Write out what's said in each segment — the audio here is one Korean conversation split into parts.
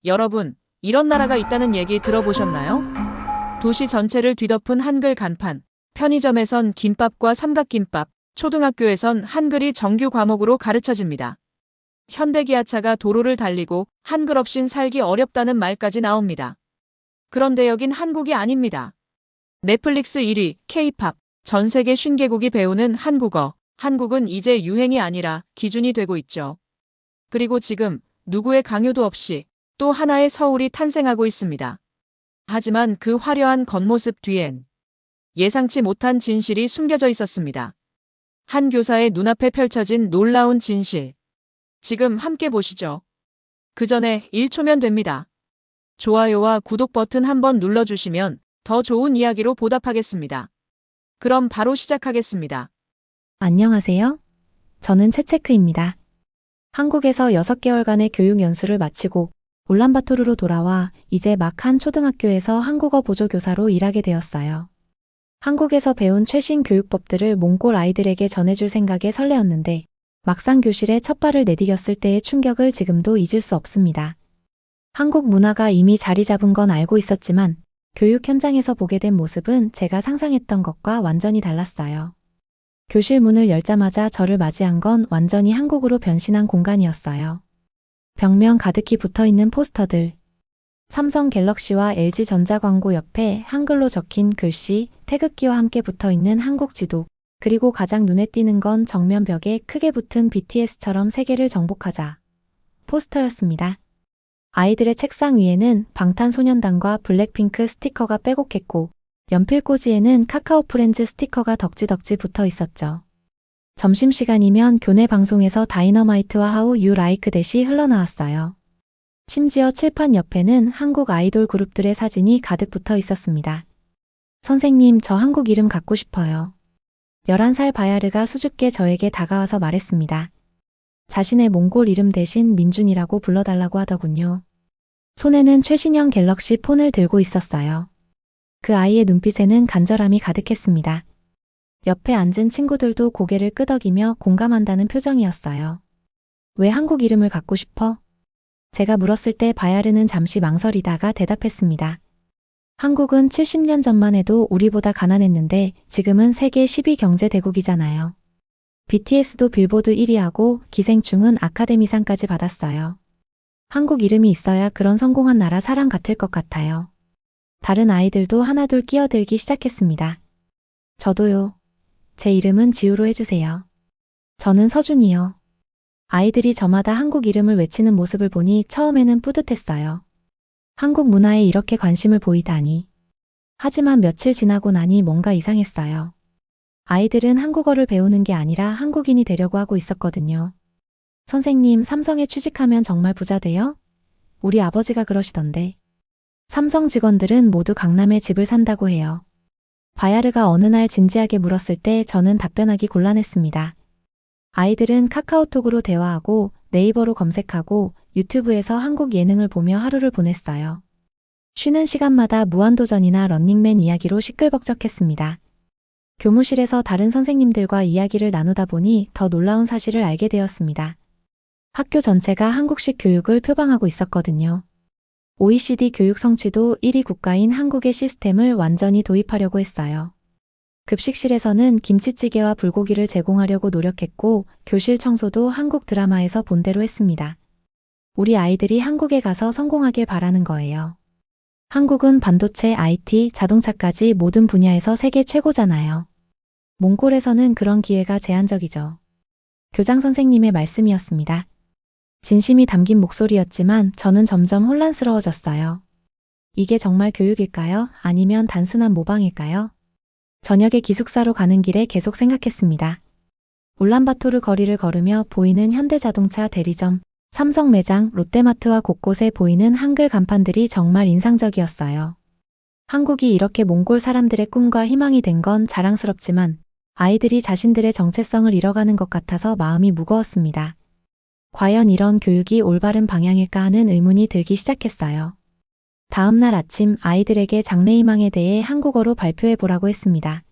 여러분, 이런 나라가 있다는 얘기 들어보셨나요? 도시 전체를 뒤덮은 한글 간판, 편의점에선 김밥과 삼각김밥, 초등학교에선 한글이 정규 과목으로 가르쳐집니다. 현대기아차가 도로를 달리고 한글 없인 살기 어렵다는 말까지 나옵니다. 그런데 여긴 한국이 아닙니다. 넷플릭스 1위, K-팝, 전 세계 50개국이 배우는 한국어. 한국은 이제 유행이 아니라 기준이 되고 있죠. 그리고 지금 누구의 강요도 없이 또 하나의 서울이 탄생하고 있습니다. 하지만 그 화려한 겉모습 뒤엔 예상치 못한 진실이 숨겨져 있었습니다. 한 교사의 눈앞에 펼쳐진 놀라운 진실. 지금 함께 보시죠. 그 전에 1초면 됩니다. 좋아요와 구독 버튼 한번 눌러주시면 더 좋은 이야기로 보답하겠습니다. 그럼 바로 시작하겠습니다. 안녕하세요. 저는 채채크입니다. 한국에서 6개월간의 교육 연수를 마치고 울란바토르로 돌아와 이제 막 한 초등학교에서 한국어 보조교사로 일하게 되었어요. 한국에서 배운 최신 교육법들을 몽골 아이들에게 전해줄 생각에 설레었는데 막상 교실에 첫 발을 내디뎠을 때의 충격을 지금도 잊을 수 없습니다. 한국 문화가 이미 자리 잡은 건 알고 있었지만 교육 현장에서 보게 된 모습은 제가 상상했던 것과 완전히 달랐어요. 교실 문을 열자마자 저를 맞이한 건 완전히 한국으로 변신한 공간이었어요. 벽면 가득히 붙어있는 포스터들, 삼성 갤럭시와 LG전자 광고 옆에 한글로 적힌 글씨, 태극기와 함께 붙어있는 한국 지도, 그리고 가장 눈에 띄는 건 정면 벽에 크게 붙은 BTS처럼 세계를 정복하자 포스터였습니다. 아이들의 책상 위에는 방탄소년단과 블랙핑크 스티커가 빼곡했고 연필꽂이에는 카카오 프렌즈 스티커가 덕지덕지 붙어 있었죠. 점심시간이면 교내 방송에서 다이너마이트와 하우 유 라이크 댓이 흘러나왔어요. 심지어 칠판 옆에는 한국 아이돌 그룹들의 사진이 가득 붙어 있었습니다. 선생님, 저 한국 이름 갖고 싶어요. 11살 바야르가 수줍게 저에게 다가와서 말했습니다. 자신의 몽골 이름 대신 민준이라고 불러달라고 하더군요. 손에는 최신형 갤럭시 폰을 들고 있었어요. 그 아이의 눈빛에는 간절함이 가득했습니다. 옆에 앉은 친구들도 고개를 끄덕이며 공감한다는 표정이었어요. 왜 한국 이름을 갖고 싶어? 제가 물었을 때 바야르는 잠시 망설이다가 대답했습니다. 한국은 70년 전만 해도 우리보다 가난했는데 지금은 세계 10위 경제대국이잖아요. BTS도 빌보드 1위하고 기생충은 아카데미상까지 받았어요. 한국 이름이 있어야 그런 성공한 나라 사람 같을 것 같아요. 다른 아이들도 하나둘 끼어들기 시작했습니다. 저도요. 제 이름은 지우로 해주세요. 저는 서준이요. 아이들이 저마다 한국 이름을 외치는 모습을 보니 처음에는 뿌듯했어요. 한국 문화에 이렇게 관심을 보이다니. 하지만 며칠 지나고 나니 뭔가 이상했어요. 아이들은 한국어를 배우는 게 아니라 한국인이 되려고 하고 있었거든요. 선생님, 삼성에 취직하면 정말 부자 돼요? 우리 아버지가 그러시던데. 삼성 직원들은 모두 강남에 집을 산다고 해요. 바야르가 어느 날 진지하게 물었을 때 저는 답변하기 곤란했습니다. 아이들은 카카오톡으로 대화하고 네이버로 검색하고 유튜브에서 한국 예능을 보며 하루를 보냈어요. 쉬는 시간마다 무한도전이나 런닝맨 이야기로 시끌벅적했습니다. 교무실에서 다른 선생님들과 이야기를 나누다 보니 더 놀라운 사실을 알게 되었습니다. 학교 전체가 한국식 교육을 표방하고 있었거든요. OECD 교육 성취도 1위 국가인 한국의 시스템을 완전히 도입하려고 했어요. 급식실에서는 김치찌개와 불고기를 제공하려고 노력했고 교실 청소도 한국 드라마에서 본 대로 했습니다. 우리 아이들이 한국에 가서 성공하길 바라는 거예요. 한국은 반도체, IT, 자동차까지 모든 분야에서 세계 최고잖아요. 몽골에서는 그런 기회가 제한적이죠. 교장 선생님의 말씀이었습니다. 진심이 담긴 목소리였지만 저는 점점 혼란스러워졌어요. 이게 정말 교육일까요? 아니면 단순한 모방일까요? 저녁에 기숙사로 가는 길에 계속 생각했습니다. 울란바토르 거리를 걸으며 보이는 현대자동차 대리점, 삼성 매장, 롯데마트와 곳곳에 보이는 한글 간판들이 정말 인상적이었어요. 한국이 이렇게 몽골 사람들의 꿈과 희망이 된 건 자랑스럽지만 아이들이 자신들의 정체성을 잃어가는 것 같아서 마음이 무거웠습니다. 과연 이런 교육이 올바른 방향일까 하는 의문이 들기 시작했어요. 다음 날 아침 아이들에게 장래희망에 대해 한국어로 발표해 보라고 했습니다.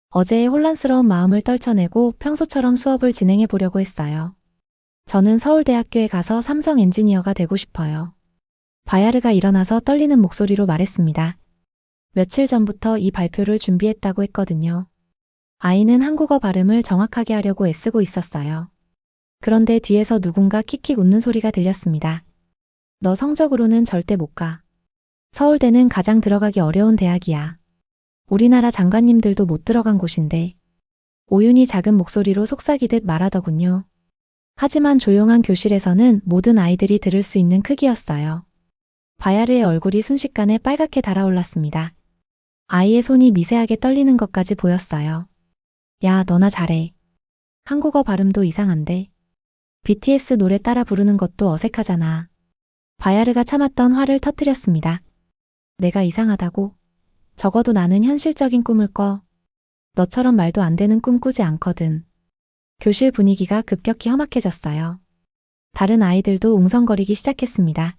어제의 혼란스러운 마음을 떨쳐내고 평소처럼 수업을 진행해 보려고 했어요. 저는 서울대학교에 가서 삼성 엔지니어가 되고 싶어요. 바야르가 일어나서 떨리는 목소리로 말했습니다. 며칠 전부터 이 발표를 준비했다고 했거든요. 아이는 한국어 발음을 정확하게 하려고 애쓰고 있었어요. 그런데 뒤에서 누군가 킥킥 웃는 소리가 들렸습니다. 너 성적으로는 절대 못 가. 서울대는 가장 들어가기 어려운 대학이야. 우리나라 장관님들도 못 들어간 곳인데. 오윤이 작은 목소리로 속삭이듯 말하더군요. 하지만 조용한 교실에서는 모든 아이들이 들을 수 있는 크기였어요. 바야르의 얼굴이 순식간에 빨갛게 달아올랐습니다. 아이의 손이 미세하게 떨리는 것까지 보였어요. 야, 너나 잘해. 한국어 발음도 이상한데. BTS 노래 따라 부르는 것도 어색하잖아. 바야르가 참았던 화를 터뜨렸습니다. 내가 이상하다고? 적어도 나는 현실적인 꿈을 꿔. 너처럼 말도 안 되는 꿈 꾸지 않거든. 교실 분위기가 급격히 험악해졌어요. 다른 아이들도 웅성거리기 시작했습니다.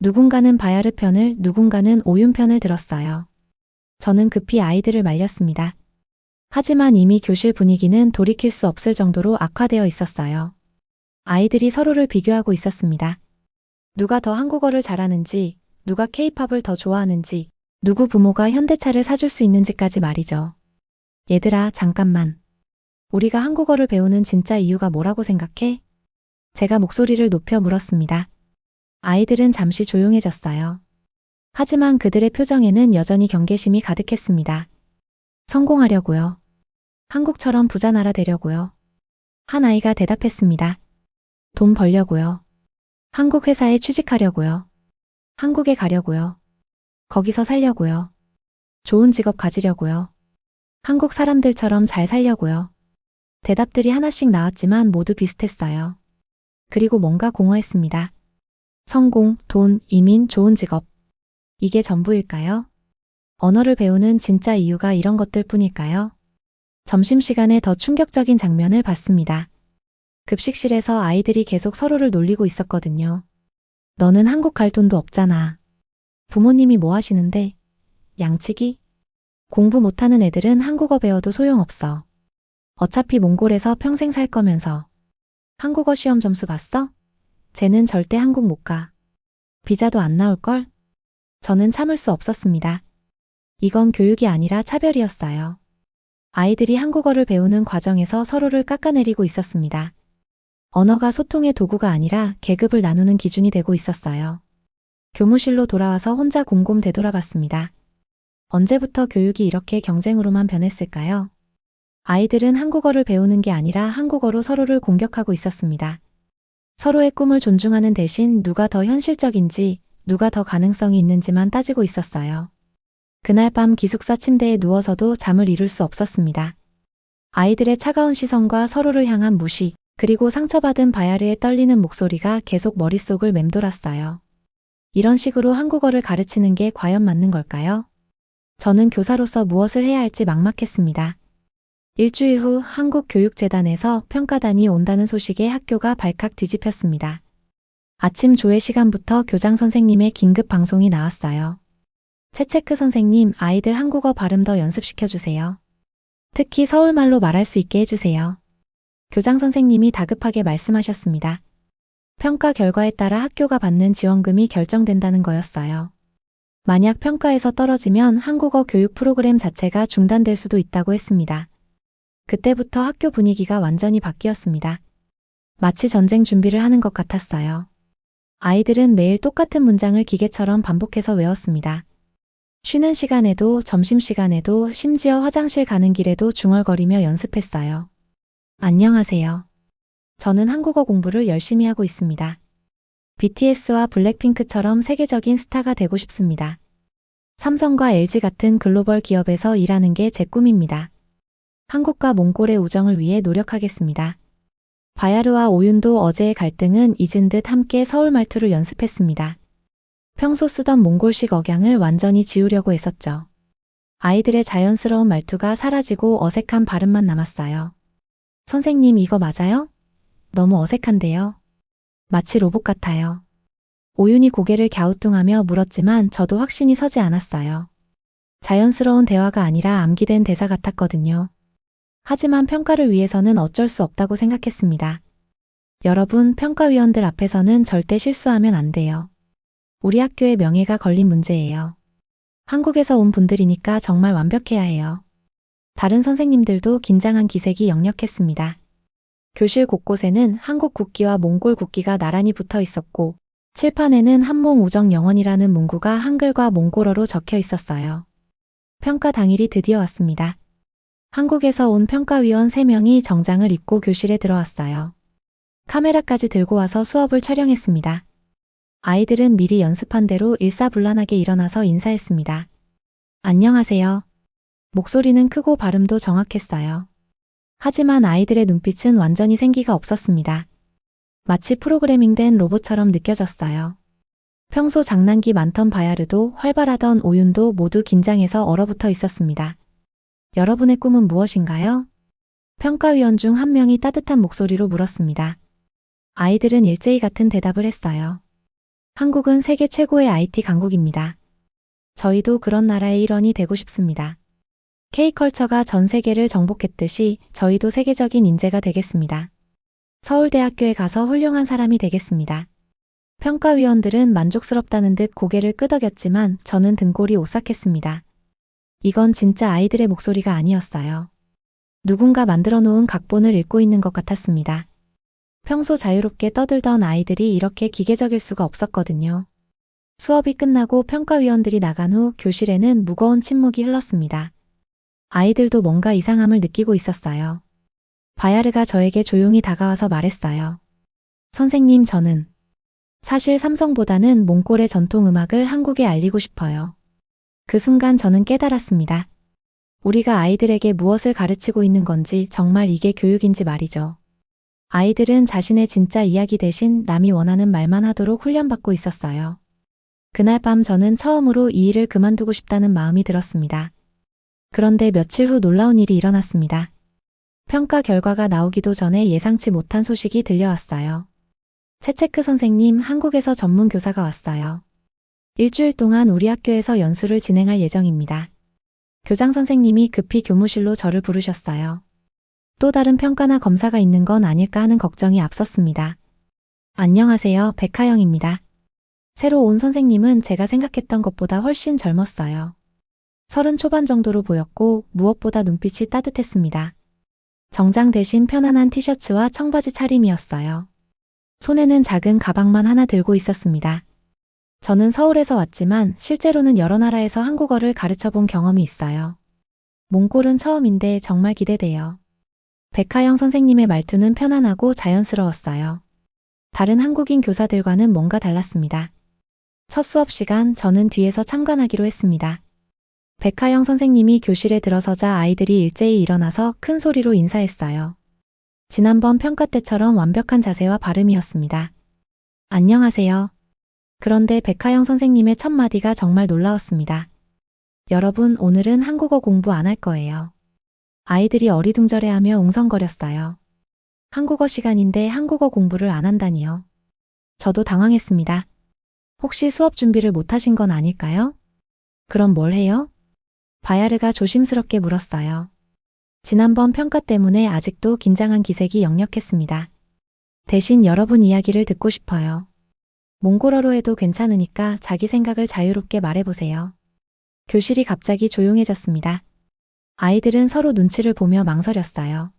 누군가는 바야르 편을, 누군가는 오윤 편을 들었어요. 저는 급히 아이들을 말렸습니다. 하지만 이미 교실 분위기는 돌이킬 수 없을 정도로 악화되어 있었어요. 아이들이 서로를 비교하고 있었습니다. 누가 더 한국어를 잘하는지, 누가 케이팝을 더 좋아하는지, 누구 부모가 현대차를 사줄 수 있는지까지 말이죠. 얘들아, 잠깐만. 우리가 한국어를 배우는 진짜 이유가 뭐라고 생각해? 제가 목소리를 높여 물었습니다. 아이들은 잠시 조용해졌어요. 하지만 그들의 표정에는 여전히 경계심이 가득했습니다. 성공하려고요. 한국처럼 부자 나라 되려고요. 한 아이가 대답했습니다. 돈 벌려고요. 한국 회사에 취직하려고요. 한국에 가려고요. 거기서 살려고요. 좋은 직업 가지려고요. 한국 사람들처럼 잘 살려고요. 대답들이 하나씩 나왔지만 모두 비슷했어요. 그리고 뭔가 공허했습니다. 성공, 돈, 이민, 좋은 직업. 이게 전부일까요? 언어를 배우는 진짜 이유가 이런 것들 뿐일까요? 점심시간에 더 충격적인 장면을 봤습니다. 급식실에서 아이들이 계속 서로를 놀리고 있었거든요. 너는 한국 갈 돈도 없잖아. 부모님이 뭐 하시는데? 양치기? 공부 못하는 애들은 한국어 배워도 소용없어. 어차피 몽골에서 평생 살 거면서. 한국어 시험 점수 봤어? 쟤는 절대 한국 못 가. 비자도 안 나올걸? 저는 참을 수 없었습니다. 이건 교육이 아니라 차별이었어요. 아이들이 한국어를 배우는 과정에서 서로를 깎아내리고 있었습니다. 언어가 소통의 도구가 아니라 계급을 나누는 기준이 되고 있었어요. 교무실로 돌아와서 혼자 곰곰 되돌아봤습니다. 언제부터 교육이 이렇게 경쟁으로만 변했을까요? 아이들은 한국어를 배우는 게 아니라 한국어로 서로를 공격하고 있었습니다. 서로의 꿈을 존중하는 대신 누가 더 현실적인지, 누가 더 가능성이 있는지만 따지고 있었어요. 그날 밤 기숙사 침대에 누워서도 잠을 이룰 수 없었습니다. 아이들의 차가운 시선과 서로를 향한 무시, 그리고 상처받은 바야르의 떨리는 목소리가 계속 머릿속을 맴돌았어요. 이런 식으로 한국어를 가르치는 게 과연 맞는 걸까요? 저는 교사로서 무엇을 해야 할지 막막했습니다. 일주일 후 한국교육재단에서 평가단이 온다는 소식에 학교가 발칵 뒤집혔습니다. 아침 조회 시간부터 교장 선생님의 긴급 방송이 나왔어요. 채체크 선생님, 아이들 한국어 발음 더 연습시켜주세요. 특히 서울말로 말할 수 있게 해주세요. 교장 선생님이 다급하게 말씀하셨습니다. 평가 결과에 따라 학교가 받는 지원금이 결정된다는 거였어요. 만약 평가에서 떨어지면 한국어 교육 프로그램 자체가 중단될 수도 있다고 했습니다. 그때부터 학교 분위기가 완전히 바뀌었습니다. 마치 전쟁 준비를 하는 것 같았어요. 아이들은 매일 똑같은 문장을 기계처럼 반복해서 외웠습니다. 쉬는 시간에도 점심시간에도 심지어 화장실 가는 길에도 중얼거리며 연습했어요. 안녕하세요. 저는 한국어 공부를 열심히 하고 있습니다. BTS와 블랙핑크처럼 세계적인 스타가 되고 싶습니다. 삼성과 LG 같은 글로벌 기업에서 일하는 게 제 꿈입니다. 한국과 몽골의 우정을 위해 노력하겠습니다. 바야르와 오윤도 어제의 갈등은 잊은 듯 함께 서울 말투를 연습했습니다. 평소 쓰던 몽골식 억양을 완전히 지우려고 했었죠. 아이들의 자연스러운 말투가 사라지고 어색한 발음만 남았어요. 선생님, 이거 맞아요? 너무 어색한데요. 마치 로봇 같아요. 오윤이 고개를 갸우뚱하며 물었지만 저도 확신이 서지 않았어요. 자연스러운 대화가 아니라 암기된 대사 같았거든요. 하지만 평가를 위해서는 어쩔 수 없다고 생각했습니다. 여러분, 평가위원들 앞에서는 절대 실수하면 안 돼요. 우리 학교의 명예가 걸린 문제예요. 한국에서 온 분들이니까 정말 완벽해야 해요. 다른 선생님들도 긴장한 기색이 역력했습니다. 교실 곳곳에는 한국 국기와 몽골 국기가 나란히 붙어 있었고 칠판에는 한몽 우정 영원이라는 문구가 한글과 몽골어로 적혀 있었어요. 평가 당일이 드디어 왔습니다. 한국에서 온 평가위원 3명이 정장을 입고 교실에 들어왔어요. 카메라까지 들고 와서 수업을 촬영했습니다. 아이들은 미리 연습한 대로 일사불란하게 일어나서 인사했습니다. 안녕하세요. 목소리는 크고 발음도 정확했어요. 하지만 아이들의 눈빛은 완전히 생기가 없었습니다. 마치 프로그래밍된 로봇처럼 느껴졌어요. 평소 장난기 많던 바야르도 활발하던 오윤도 모두 긴장해서 얼어붙어 있었습니다. 여러분의 꿈은 무엇인가요? 평가위원 중 한 명이 따뜻한 목소리로 물었습니다. 아이들은 일제히 같은 대답을 했어요. 한국은 세계 최고의 IT 강국입니다. 저희도 그런 나라의 일원이 되고 싶습니다. K컬처가 전 세계를 정복했듯이 저희도 세계적인 인재가 되겠습니다. 서울대학교에 가서 훌륭한 사람이 되겠습니다. 평가위원들은 만족스럽다는 듯 고개를 끄덕였지만 저는 등골이 오싹했습니다. 이건 진짜 아이들의 목소리가 아니었어요. 누군가 만들어 놓은 각본을 읽고 있는 것 같았습니다. 평소 자유롭게 떠들던 아이들이 이렇게 기계적일 수가 없었거든요. 수업이 끝나고 평가위원들이 나간 후 교실에는 무거운 침묵이 흘렀습니다. 아이들도 뭔가 이상함을 느끼고 있었어요. 바야르가 저에게 조용히 다가와서 말했어요. 선생님, 저는 사실 삼성보다는 몽골의 전통 음악을 한국에 알리고 싶어요. 그 순간 저는 깨달았습니다. 우리가 아이들에게 무엇을 가르치고 있는 건지, 정말 이게 교육인지 말이죠. 아이들은 자신의 진짜 이야기 대신 남이 원하는 말만 하도록 훈련받고 있었어요. 그날 밤 저는 처음으로 이 일을 그만두고 싶다는 마음이 들었습니다. 그런데 며칠 후 놀라운 일이 일어났습니다. 평가 결과가 나오기도 전에 예상치 못한 소식이 들려왔어요. 채체크 선생님, 한국에서 전문 교사가 왔어요. 일주일 동안 우리 학교에서 연수를 진행할 예정입니다. 교장 선생님이 급히 교무실로 저를 부르셨어요. 또 다른 평가나 검사가 있는 건 아닐까 하는 걱정이 앞섰습니다. 안녕하세요, 백하영입니다. 새로 온 선생님은 제가 생각했던 것보다 훨씬 젊었어요. 30 초반 정도로 보였고 무엇보다 눈빛이 따뜻했습니다. 정장 대신 편안한 티셔츠와 청바지 차림이었어요. 손에는 작은 가방만 하나 들고 있었습니다. 저는 서울에서 왔지만 실제로는 여러 나라에서 한국어를 가르쳐 본 경험이 있어요. 몽골은 처음인데 정말 기대돼요. 백하영 선생님의 말투는 편안하고 자연스러웠어요. 다른 한국인 교사들과는 뭔가 달랐습니다. 첫 수업 시간 저는 뒤에서 참관하기로 했습니다. 백하영 선생님이 교실에 들어서자 아이들이 일제히 일어나서 큰 소리로 인사했어요. 지난번 평가 때처럼 완벽한 자세와 발음이었습니다. 안녕하세요. 그런데 백하영 선생님의 첫 마디가 정말 놀라웠습니다. 여러분, 오늘은 한국어 공부 안 할 거예요. 아이들이 어리둥절해하며 웅성거렸어요. 한국어 시간인데 한국어 공부를 안 한다니요. 저도 당황했습니다. 혹시 수업 준비를 못 하신 건 아닐까요? 그럼 뭘 해요? 바야르가 조심스럽게 물었어요. 지난번 평가 때문에 아직도 긴장한 기색이 역력했습니다. 대신 여러분 이야기를 듣고 싶어요. 몽골어로 해도 괜찮으니까 자기 생각을 자유롭게 말해보세요. 교실이 갑자기 조용해졌습니다. 아이들은 서로 눈치를 보며 망설였어요.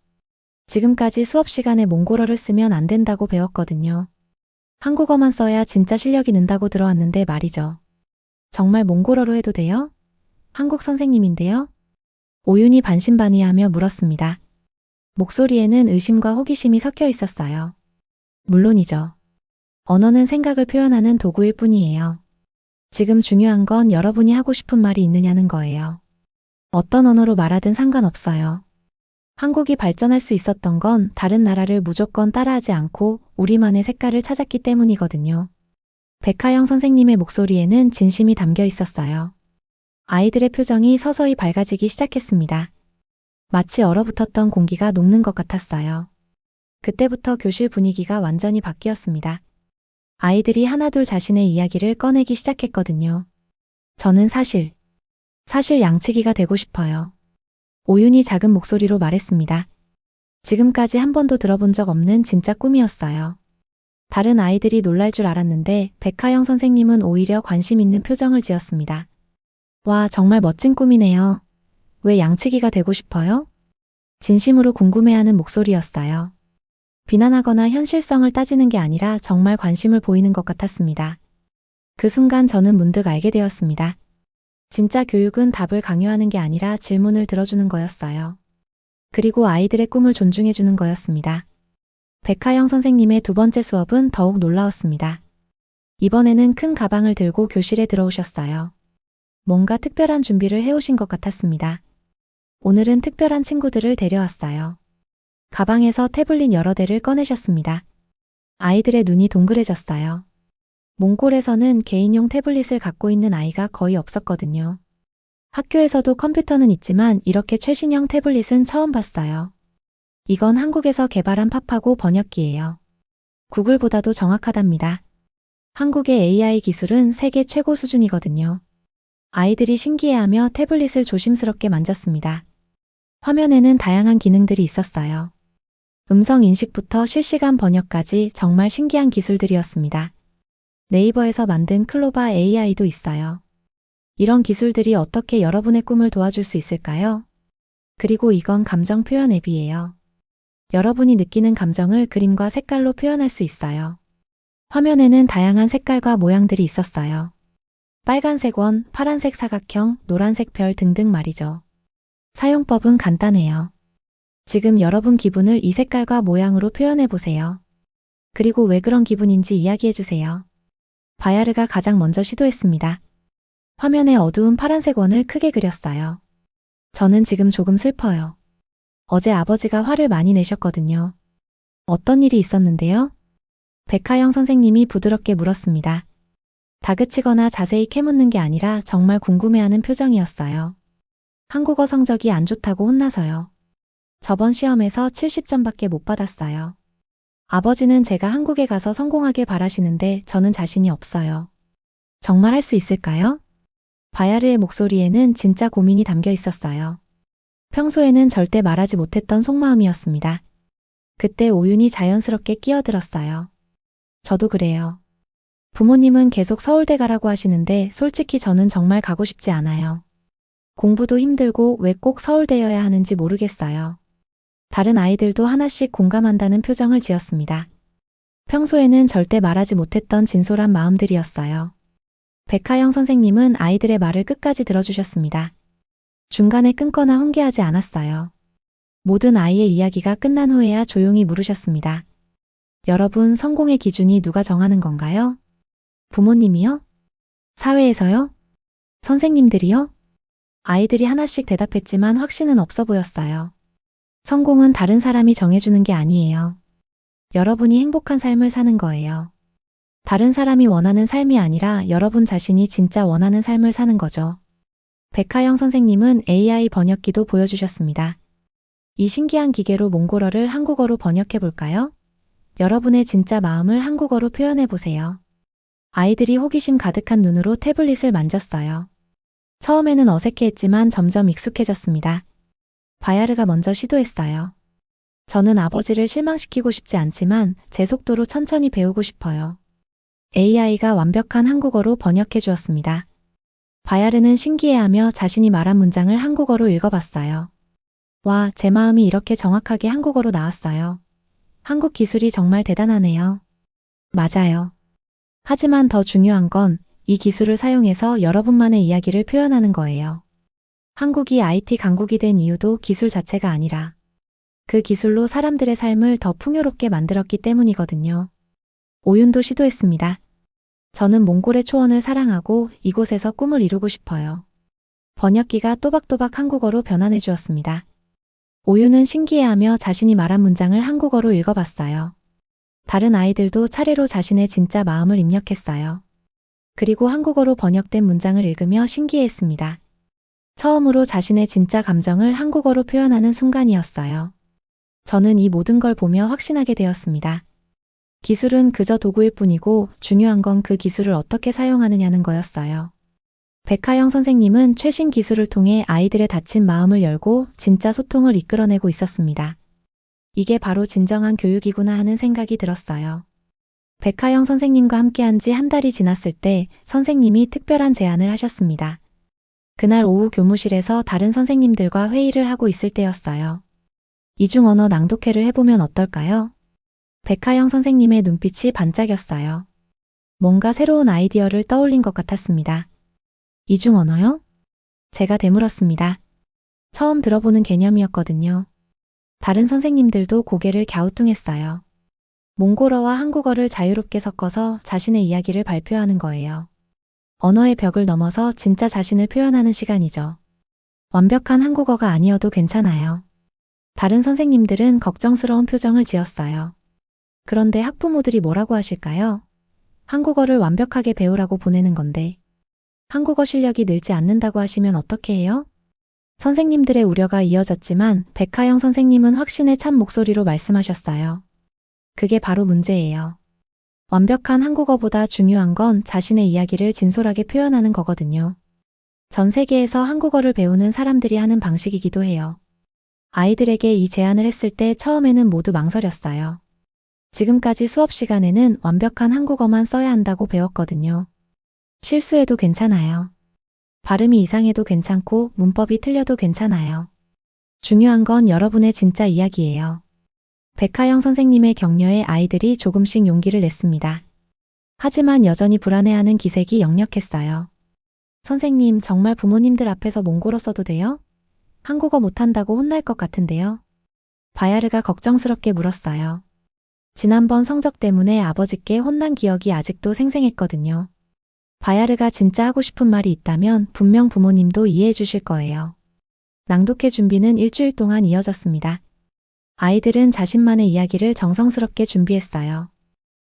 지금까지 수업 시간에 몽골어를 쓰면 안 된다고 배웠거든요. 한국어만 써야 진짜 실력이 는다고 들어왔는데 말이죠. 정말 몽골어로 해도 돼요? 한국 선생님인데요? 오윤이 반신반의하며 물었습니다. 목소리에는 의심과 호기심이 섞여 있었어요. 물론이죠. 언어는 생각을 표현하는 도구일 뿐이에요. 지금 중요한 건 여러분이 하고 싶은 말이 있느냐는 거예요. 어떤 언어로 말하든 상관없어요. 한국이 발전할 수 있었던 건 다른 나라를 무조건 따라하지 않고 우리만의 색깔을 찾았기 때문이거든요. 백하영 선생님의 목소리에는 진심이 담겨 있었어요. 아이들의 표정이 서서히 밝아지기 시작했습니다. 마치 얼어붙었던 공기가 녹는 것 같았어요. 그때부터 교실 분위기가 완전히 바뀌었습니다. 아이들이 하나둘 자신의 이야기를 꺼내기 시작했거든요. 저는 사실 양치기가 되고 싶어요. 오윤이 작은 목소리로 말했습니다. 지금까지 한 번도 들어본 적 없는 진짜 꿈이었어요. 다른 아이들이 놀랄 줄 알았는데 백하영 선생님은 오히려 관심 있는 표정을 지었습니다. 와, 정말 멋진 꿈이네요. 왜 양치기가 되고 싶어요? 진심으로 궁금해하는 목소리였어요. 비난하거나 현실성을 따지는 게 아니라 정말 관심을 보이는 것 같았습니다. 그 순간 저는 문득 알게 되었습니다. 진짜 교육은 답을 강요하는 게 아니라 질문을 들어주는 거였어요. 그리고 아이들의 꿈을 존중해주는 거였습니다. 백하영 선생님의 두 번째 수업은 더욱 놀라웠습니다. 이번에는 큰 가방을 들고 교실에 들어오셨어요. 뭔가 특별한 준비를 해오신 것 같았습니다. 오늘은 특별한 친구들을 데려왔어요. 가방에서 태블릿 여러 대를 꺼내셨습니다. 아이들의 눈이 동그래졌어요. 몽골에서는 개인용 태블릿을 갖고 있는 아이가 거의 없었거든요. 학교에서도 컴퓨터는 있지만 이렇게 최신형 태블릿은 처음 봤어요. 이건 한국에서 개발한 팝하고 번역기예요. 구글보다도 정확하답니다. 한국의 AI 기술은 세계 최고 수준이거든요. 아이들이 신기해하며 태블릿을 조심스럽게 만졌습니다. 화면에는 다양한 기능들이 있었어요. 음성 인식부터 실시간 번역까지 정말 신기한 기술들이었습니다. 네이버에서 만든 클로바 AI도 있어요. 이런 기술들이 어떻게 여러분의 꿈을 도와줄 수 있을까요? 그리고 이건 감정 표현 앱이에요. 여러분이 느끼는 감정을 그림과 색깔로 표현할 수 있어요. 화면에는 다양한 색깔과 모양들이 있었어요. 빨간색 원, 파란색 사각형, 노란색 별 등등 말이죠. 사용법은 간단해요. 지금 여러분 기분을 이 색깔과 모양으로 표현해 보세요. 그리고 왜 그런 기분인지 이야기해 주세요. 바야르가 가장 먼저 시도했습니다. 화면에 어두운 파란색 원을 크게 그렸어요. 저는 지금 조금 슬퍼요. 어제 아버지가 화를 많이 내셨거든요. 어떤 일이 있었는데요? 백하영 선생님이 부드럽게 물었습니다. 다그치거나 자세히 캐묻는 게 아니라 정말 궁금해하는 표정이었어요. 한국어 성적이 안 좋다고 혼나서요. 저번 시험에서 70점밖에 못 받았어요. 아버지는 제가 한국에 가서 성공하길 바라시는데 저는 자신이 없어요. 정말 할 수 있을까요? 바야르의 목소리에는 진짜 고민이 담겨 있었어요. 평소에는 절대 말하지 못했던 속마음이었습니다. 그때 오윤이 자연스럽게 끼어들었어요. 저도 그래요. 부모님은 계속 서울대 가라고 하시는데 솔직히 저는 정말 가고 싶지 않아요. 공부도 힘들고 왜 꼭 서울대여야 하는지 모르겠어요. 다른 아이들도 하나씩 공감한다는 표정을 지었습니다. 평소에는 절대 말하지 못했던 진솔한 마음들이었어요. 백하영 선생님은 아이들의 말을 끝까지 들어주셨습니다. 중간에 끊거나 훈계하지 않았어요. 모든 아이의 이야기가 끝난 후에야 조용히 물으셨습니다. 여러분, 성공의 기준이 누가 정하는 건가요? 부모님이요? 사회에서요? 선생님들이요? 아이들이 하나씩 대답했지만 확신은 없어 보였어요. 성공은 다른 사람이 정해주는 게 아니에요. 여러분이 행복한 삶을 사는 거예요. 다른 사람이 원하는 삶이 아니라 여러분 자신이 진짜 원하는 삶을 사는 거죠. 백하영 선생님은 AI 번역기도 보여주셨습니다. 이 신기한 기계로 몽골어를 한국어로 번역해 볼까요? 여러분의 진짜 마음을 한국어로 표현해 보세요. 아이들이 호기심 가득한 눈으로 태블릿을 만졌어요. 처음에는 어색해했지만 점점 익숙해졌습니다. 바야르가 먼저 시도했어요. 저는 아버지를 실망시키고 싶지 않지만 제 속도로 천천히 배우고 싶어요. AI가 완벽한 한국어로 번역해 주었습니다. 바야르는 신기해하며 자신이 말한 문장을 한국어로 읽어봤어요. 와, 제 마음이 이렇게 정확하게 한국어로 나왔어요. 한국 기술이 정말 대단하네요. 맞아요. 하지만 더 중요한 건 이 기술을 사용해서 여러분만의 이야기를 표현하는 거예요. 한국이 IT 강국이 된 이유도 기술 자체가 아니라 그 기술로 사람들의 삶을 더 풍요롭게 만들었기 때문이거든요. 오윤도 시도했습니다. 저는 몽골의 초원을 사랑하고 이곳에서 꿈을 이루고 싶어요. 번역기가 또박또박 한국어로 변환해 주었습니다. 오윤은 신기해하며 자신이 말한 문장을 한국어로 읽어봤어요. 다른 아이들도 차례로 자신의 진짜 마음을 입력했어요. 그리고 한국어로 번역된 문장을 읽으며 신기해했습니다. 처음으로 자신의 진짜 감정을 한국어로 표현하는 순간이었어요. 저는 이 모든 걸 보며 확신하게 되었습니다. 기술은 그저 도구일 뿐이고 중요한 건 그 기술을 어떻게 사용하느냐는 거였어요. 백하영 선생님은 최신 기술을 통해 아이들의 닫힌 마음을 열고 진짜 소통을 이끌어내고 있었습니다. 이게 바로 진정한 교육이구나 하는 생각이 들었어요. 백하영 선생님과 함께한 지 한 달이 지났을 때 선생님이 특별한 제안을 하셨습니다. 그날 오후 교무실에서 다른 선생님들과 회의를 하고 있을 때였어요. 이중 언어 낭독회를 해보면 어떨까요? 백하영 선생님의 눈빛이 반짝였어요. 뭔가 새로운 아이디어를 떠올린 것 같았습니다. 이중 언어요? 제가 되물었습니다. 처음 들어보는 개념이었거든요. 다른 선생님들도 고개를 갸우뚱했어요. 몽골어와 한국어를 자유롭게 섞어서 자신의 이야기를 발표하는 거예요. 언어의 벽을 넘어서 진짜 자신을 표현하는 시간이죠. 완벽한 한국어가 아니어도 괜찮아요. 다른 선생님들은 걱정스러운 표정을 지었어요. 그런데 학부모들이 뭐라고 하실까요? 한국어를 완벽하게 배우라고 보내는 건데 한국어 실력이 늘지 않는다고 하시면 어떻게 해요? 선생님들의 우려가 이어졌지만 백하영 선생님은 확신에 찬 목소리로 말씀하셨어요. 그게 바로 문제예요. 완벽한 한국어보다 중요한 건 자신의 이야기를 진솔하게 표현하는 거거든요. 전 세계에서 한국어를 배우는 사람들이 하는 방식이기도 해요. 아이들에게 이 제안을 했을 때 처음에는 모두 망설였어요. 지금까지 수업 시간에는 완벽한 한국어만 써야 한다고 배웠거든요. 실수해도 괜찮아요. 발음이 이상해도 괜찮고 문법이 틀려도 괜찮아요. 중요한 건 여러분의 진짜 이야기예요. 백하영 선생님의 격려에 아이들이 조금씩 용기를 냈습니다. 하지만 여전히 불안해하는 기색이 역력했어요. 선생님, 정말 부모님들 앞에서 몽골어 써도 돼요? 한국어 못한다고 혼날 것 같은데요. 바야르가 걱정스럽게 물었어요. 지난번 성적 때문에 아버지께 혼난 기억이 아직도 생생했거든요. 바야르가 진짜 하고 싶은 말이 있다면 분명 부모님도 이해해 주실 거예요. 낭독회 준비는 일주일 동안 이어졌습니다. 아이들은 자신만의 이야기를 정성스럽게 준비했어요.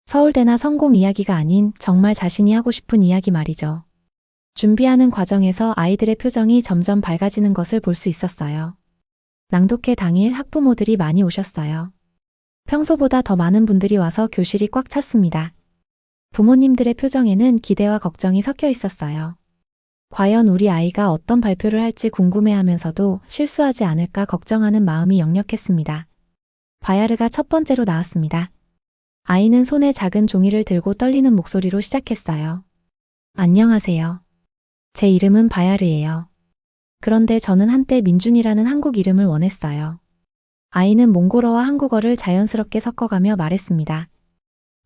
서울대나 성공 이야기가 아닌 정말 자신이 하고 싶은 이야기 말이죠. 준비하는 과정에서 아이들의 표정이 점점 밝아지는 것을 볼 수 있었어요. 낭독회 당일 학부모들이 많이 오셨어요. 평소보다 더 많은 분들이 와서 교실이 꽉 찼습니다. 부모님들의 표정에는 기대와 걱정이 섞여 있었어요. 과연 우리 아이가 어떤 발표를 할지 궁금해하면서도 실수하지 않을까 걱정하는 마음이 역력했습니다. 바야르가 첫 번째로 나왔습니다. 아이는 손에 작은 종이를 들고 떨리는 목소리로 시작했어요. 안녕하세요. 제 이름은 바야르예요. 그런데 저는 한때 민준이라는 한국 이름을 원했어요. 아이는 몽골어와 한국어를 자연스럽게 섞어가며 말했습니다.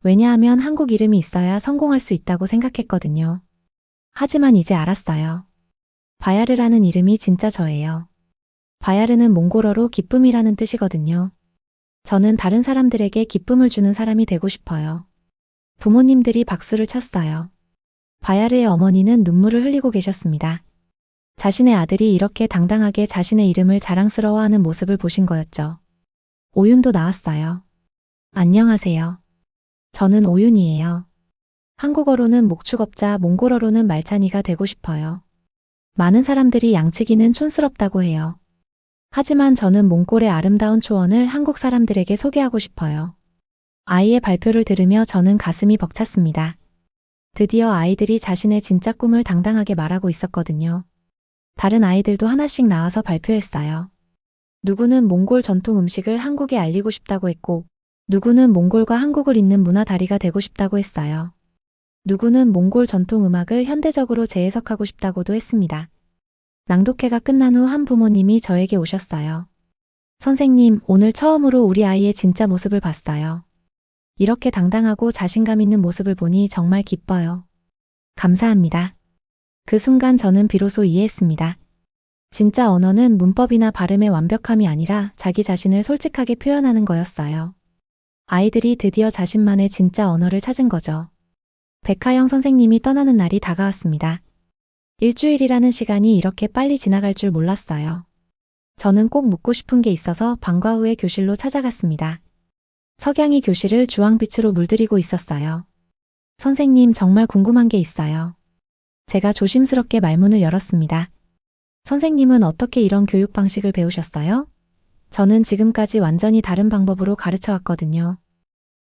왜냐하면 한국 이름이 있어야 성공할 수 있다고 생각했거든요. 하지만 이제 알았어요. 바야르라는 이름이 진짜 저예요. 바야르는 몽골어로 기쁨이라는 뜻이거든요. 저는 다른 사람들에게 기쁨을 주는 사람이 되고 싶어요. 부모님들이 박수를 쳤어요. 바야르의 어머니는 눈물을 흘리고 계셨습니다. 자신의 아들이 이렇게 당당하게 자신의 이름을 자랑스러워하는 모습을 보신 거였죠. 오윤도 나왔어요. 안녕하세요. 저는 오윤이에요. 한국어로는 목축업자, 몽골어로는 말찬이가 되고 싶어요. 많은 사람들이 양치기는 촌스럽다고 해요. 하지만 저는 몽골의 아름다운 초원을 한국 사람들에게 소개하고 싶어요. 아이의 발표를 들으며 저는 가슴이 벅찼습니다. 드디어 아이들이 자신의 진짜 꿈을 당당하게 말하고 있었거든요. 다른 아이들도 하나씩 나와서 발표했어요. 누구는 몽골 전통 음식을 한국에 알리고 싶다고 했고, 누구는 몽골과 한국을 잇는 문화 다리가 되고 싶다고 했어요. 누구는 몽골 전통 음악을 현대적으로 재해석하고 싶다고도 했습니다. 낭독회가 끝난 후 한 부모님이 저에게 오셨어요. 선생님, 오늘 처음으로 우리 아이의 진짜 모습을 봤어요. 이렇게 당당하고 자신감 있는 모습을 보니 정말 기뻐요. 감사합니다. 그 순간 저는 비로소 이해했습니다. 진짜 언어는 문법이나 발음의 완벽함이 아니라 자기 자신을 솔직하게 표현하는 거였어요. 아이들이 드디어 자신만의 진짜 언어를 찾은 거죠. 백하영 선생님이 떠나는 날이 다가왔습니다. 일주일이라는 시간이 이렇게 빨리 지나갈 줄 몰랐어요. 저는 꼭 묻고 싶은 게 있어서 방과 후에 교실로 찾아갔습니다. 석양이 교실을 주황빛으로 물들이고 있었어요. 선생님, 정말 궁금한 게 있어요. 제가 조심스럽게 말문을 열었습니다. 선생님은 어떻게 이런 교육 방식을 배우셨어요? 저는 지금까지 완전히 다른 방법으로 가르쳐 왔거든요.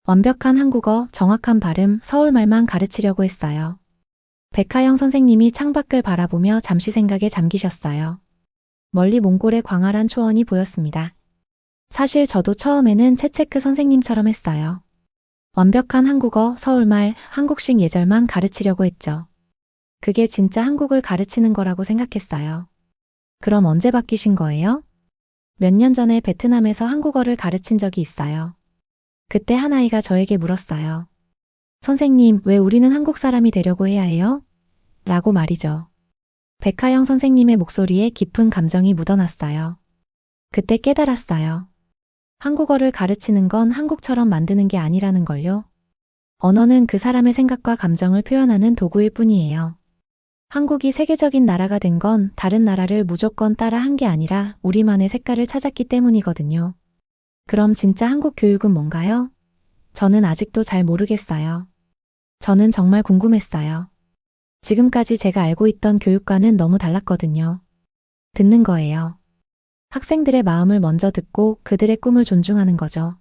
완벽한 한국어, 정확한 발음, 서울말만 가르치려고 했어요. 백하영 선생님이 창밖을 바라보며 잠시 생각에 잠기셨어요. 멀리 몽골의 광활한 초원이 보였습니다. 사실 저도 처음에는 채체크 선생님처럼 했어요. 완벽한 한국어, 서울말, 한국식 예절만 가르치려고 했죠. 그게 진짜 한국을 가르치는 거라고 생각했어요. 그럼 언제 바뀌신 거예요? 몇 년 전에 베트남에서 한국어를 가르친 적이 있어요. 그때 한 아이가 저에게 물었어요. 선생님, 왜 우리는 한국 사람이 되려고 해야 해요? 라고 말이죠. 백하영 선생님의 목소리에 깊은 감정이 묻어났어요. 그때 깨달았어요. 한국어를 가르치는 건 한국처럼 만드는 게 아니라는 걸요. 언어는 그 사람의 생각과 감정을 표현하는 도구일 뿐이에요. 한국이 세계적인 나라가 된 건 다른 나라를 무조건 따라 한 게 아니라 우리만의 색깔을 찾았기 때문이거든요. 그럼 진짜 한국 교육은 뭔가요? 저는 아직도 잘 모르겠어요. 저는 정말 궁금했어요. 지금까지 제가 알고 있던 교육과는 너무 달랐거든요. 듣는 거예요. 학생들의 마음을 먼저 듣고 그들의 꿈을 존중하는 거죠.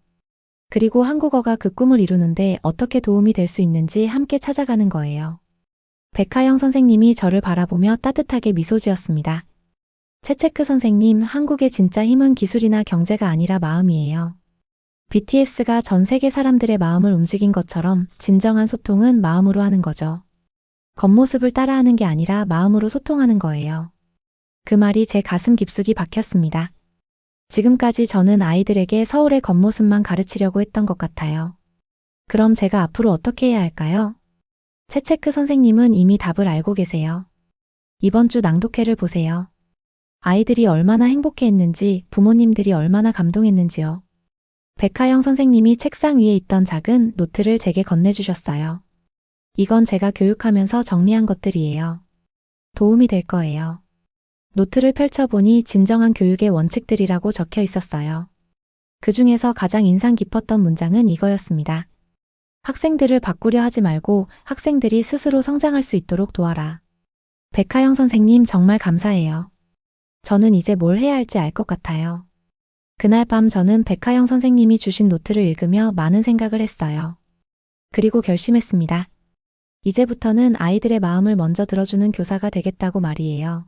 그리고 한국어가 그 꿈을 이루는데 어떻게 도움이 될 수 있는지 함께 찾아가는 거예요. 백하영 선생님이 저를 바라보며 따뜻하게 미소 지었습니다. 채채크 선생님, 한국의 진짜 힘은 기술이나 경제가 아니라 마음이에요. BTS가 전 세계 사람들의 마음을 움직인 것처럼 진정한 소통은 마음으로 하는 거죠. 겉모습을 따라하는 게 아니라 마음으로 소통하는 거예요. 그 말이 제 가슴 깊숙이 박혔습니다. 지금까지 저는 아이들에게 서울의 겉모습만 가르치려고 했던 것 같아요. 그럼 제가 앞으로 어떻게 해야 할까요? 채채크 선생님은 이미 답을 알고 계세요. 이번 주 낭독회를 보세요. 아이들이 얼마나 행복해했는지, 부모님들이 얼마나 감동했는지요. 백하영 선생님이 책상 위에 있던 작은 노트를 제게 건네주셨어요. 이건 제가 교육하면서 정리한 것들이에요. 도움이 될 거예요. 노트를 펼쳐보니 진정한 교육의 원칙들이라고 적혀 있었어요. 그 중에서 가장 인상 깊었던 문장은 이거였습니다. 학생들을 바꾸려 하지 말고 학생들이 스스로 성장할 수 있도록 도와라. 백하영 선생님 정말 감사해요. 저는 이제 뭘 해야 할지 알 것 같아요. 그날 밤 저는 백하영 선생님이 주신 노트를 읽으며 많은 생각을 했어요. 그리고 결심했습니다. 이제부터는 아이들의 마음을 먼저 들어주는 교사가 되겠다고 말이에요.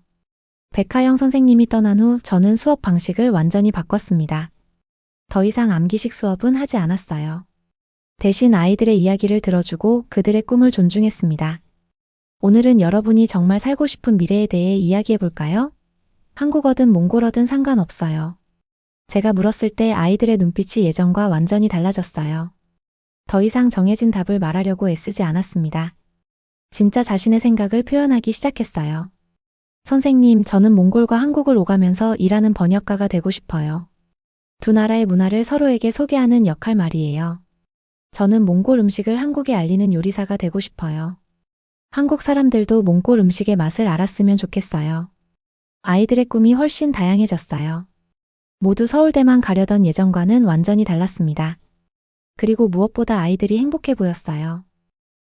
백하영 선생님이 떠난 후 저는 수업 방식을 완전히 바꿨습니다. 더 이상 암기식 수업은 하지 않았어요. 대신 아이들의 이야기를 들어주고 그들의 꿈을 존중했습니다. 오늘은 여러분이 정말 살고 싶은 미래에 대해 이야기해 볼까요? 한국어든 몽골어든 상관없어요. 제가 물었을 때 아이들의 눈빛이 예전과 완전히 달라졌어요. 더 이상 정해진 답을 말하려고 애쓰지 않았습니다. 진짜 자신의 생각을 표현하기 시작했어요. 선생님, 저는 몽골과 한국을 오가면서 일하는 번역가가 되고 싶어요. 두 나라의 문화를 서로에게 소개하는 역할 말이에요. 저는 몽골 음식을 한국에 알리는 요리사가 되고 싶어요. 한국 사람들도 몽골 음식의 맛을 알았으면 좋겠어요. 아이들의 꿈이 훨씬 다양해졌어요. 모두 서울대만 가려던 예전과는 완전히 달랐습니다. 그리고 무엇보다 아이들이 행복해 보였어요.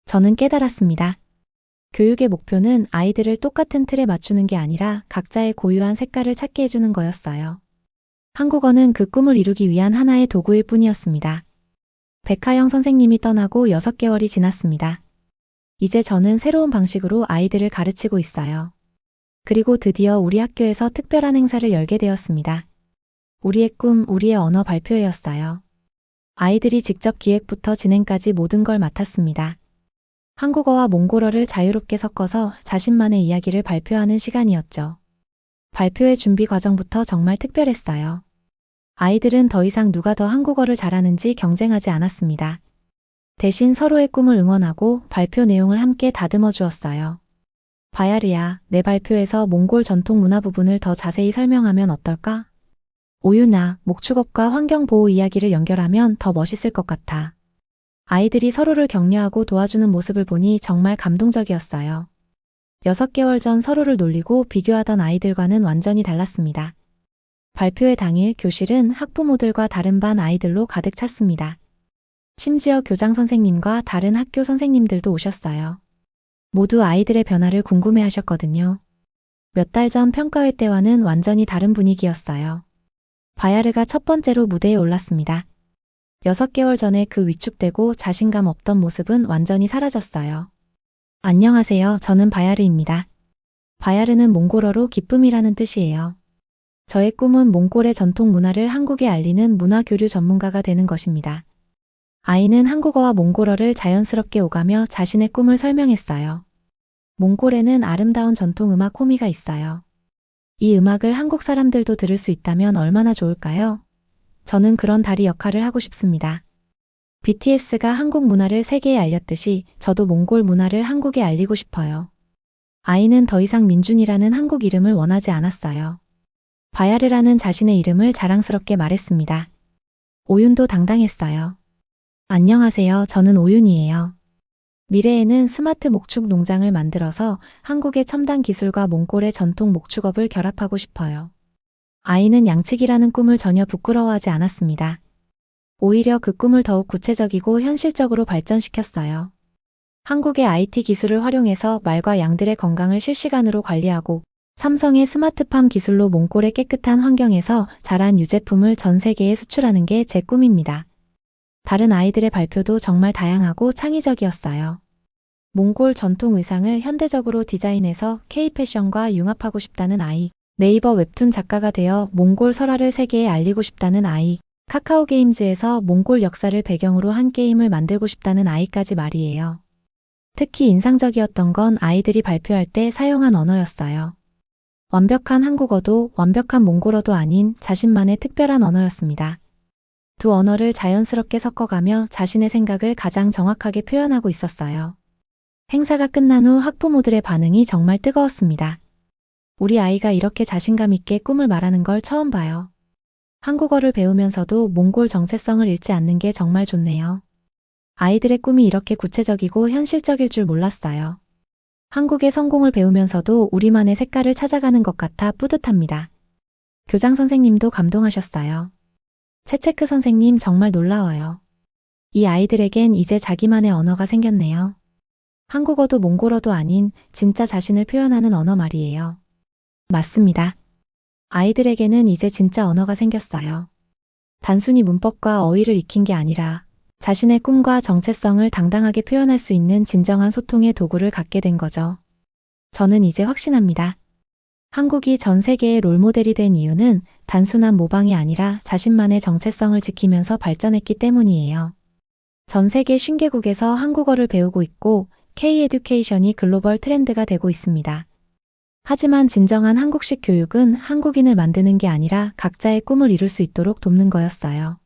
저는 깨달았습니다. 교육의 목표는 아이들을 똑같은 틀에 맞추는 게 아니라 각자의 고유한 색깔을 찾게 해주는 거였어요. 한국어는 그 꿈을 이루기 위한 하나의 도구일 뿐이었습니다. 백하영 선생님이 떠나고 6개월이 지났습니다. 이제 저는 새로운 방식으로 아이들을 가르치고 있어요. 그리고 드디어 우리 학교에서 특별한 행사를 열게 되었습니다. 우리의 꿈, 우리의 언어 발표회였어요. 아이들이 직접 기획부터 진행까지 모든 걸 맡았습니다. 한국어와 몽골어를 자유롭게 섞어서 자신만의 이야기를 발표하는 시간이었죠. 발표회 준비 과정부터 정말 특별했어요. 아이들은 더 이상 누가 더 한국어를 잘하는지 경쟁하지 않았습니다. 대신 서로의 꿈을 응원하고 발표 내용을 함께 다듬어 주었어요. 바야르야, 내 발표에서 몽골 전통 문화 부분을 더 자세히 설명하면 어떨까? 오유나, 목축업과 환경보호 이야기를 연결하면 더 멋있을 것 같아. 아이들이 서로를 격려하고 도와주는 모습을 보니 정말 감동적이었어요. 6개월 전 서로를 놀리고 비교하던 아이들과는 완전히 달랐습니다. 발표회 당일 교실은 학부모들과 다른 반 아이들로 가득 찼습니다. 심지어 교장 선생님과 다른 학교 선생님들도 오셨어요. 모두 아이들의 변화를 궁금해 하셨거든요. 몇 달 전 평가회 때와는 완전히 다른 분위기였어요. 바야르가 첫 번째로 무대에 올랐습니다. 6개월 전에 그 위축되고 자신감 없던 모습은 완전히 사라졌어요. 안녕하세요. 저는 바야르입니다. 바야르는 몽골어로 기쁨이라는 뜻이에요. 저의 꿈은 몽골의 전통 문화를 한국에 알리는 문화 교류 전문가가 되는 것입니다. 아이는 한국어와 몽골어를 자연스럽게 오가며 자신의 꿈을 설명했어요. 몽골에는 아름다운 전통 음악 호미가 있어요. 이 음악을 한국 사람들도 들을 수 있다면 얼마나 좋을까요? 저는 그런 다리 역할을 하고 싶습니다. BTS가 한국 문화를 세계에 알렸듯이 저도 몽골 문화를 한국에 알리고 싶어요. 아이는 더 이상 민준이라는 한국 이름을 원하지 않았어요. 바야르라는 자신의 이름을 자랑스럽게 말했습니다. 오윤도 당당했어요. 안녕하세요. 저는 오윤이에요. 미래에는 스마트 목축 농장을 만들어서 한국의 첨단 기술과 몽골의 전통 목축업을 결합하고 싶어요. 아이는 양측이라는 꿈을 전혀 부끄러워하지 않았습니다. 오히려 그 꿈을 더욱 구체적이고 현실적으로 발전시켰어요. 한국의 IT 기술을 활용해서 말과 양들의 건강을 실시간으로 관리하고 삼성의 스마트팜 기술로 몽골의 깨끗한 환경에서 자란 유제품을 전 세계에 수출하는 게 제 꿈입니다. 다른 아이들의 발표도 정말 다양하고 창의적이었어요. 몽골 전통 의상을 현대적으로 디자인해서 K-패션과 융합하고 싶다는 아이, 네이버 웹툰 작가가 되어 몽골 설화를 세계에 알리고 싶다는 아이, 카카오 게임즈에서 몽골 역사를 배경으로 한 게임을 만들고 싶다는 아이까지 말이에요. 특히 인상적이었던 건 아이들이 발표할 때 사용한 언어였어요. 완벽한 한국어도 완벽한 몽골어도 아닌 자신만의 특별한 언어였습니다. 두 언어를 자연스럽게 섞어가며 자신의 생각을 가장 정확하게 표현하고 있었어요. 행사가 끝난 후 학부모들의 반응이 정말 뜨거웠습니다. 우리 아이가 이렇게 자신감 있게 꿈을 말하는 걸 처음 봐요. 한국어를 배우면서도 몽골 정체성을 잃지 않는 게 정말 좋네요. 아이들의 꿈이 이렇게 구체적이고 현실적일 줄 몰랐어요. 한국의 성공을 배우면서도 우리만의 색깔을 찾아가는 것 같아 뿌듯합니다. 교장 선생님도 감동하셨어요. 채체크 선생님 정말 놀라워요. 이 아이들에겐 이제 자기만의 언어가 생겼네요. 한국어도 몽골어도 아닌 진짜 자신을 표현하는 언어 말이에요. 맞습니다. 아이들에게는 이제 진짜 언어가 생겼어요. 단순히 문법과 어휘를 익힌 게 아니라 자신의 꿈과 정체성을 당당하게 표현할 수 있는 진정한 소통의 도구를 갖게 된 거죠. 저는 이제 확신합니다. 한국이 전 세계의 롤모델이 된 이유는 단순한 모방이 아니라 자신만의 정체성을 지키면서 발전했기 때문이에요. 전 세계 50개국에서 한국어를 배우고 있고 K-에듀케이션이 글로벌 트렌드가 되고 있습니다. 하지만 진정한 한국식 교육은 한국인을 만드는 게 아니라 각자의 꿈을 이룰 수 있도록 돕는 거였어요.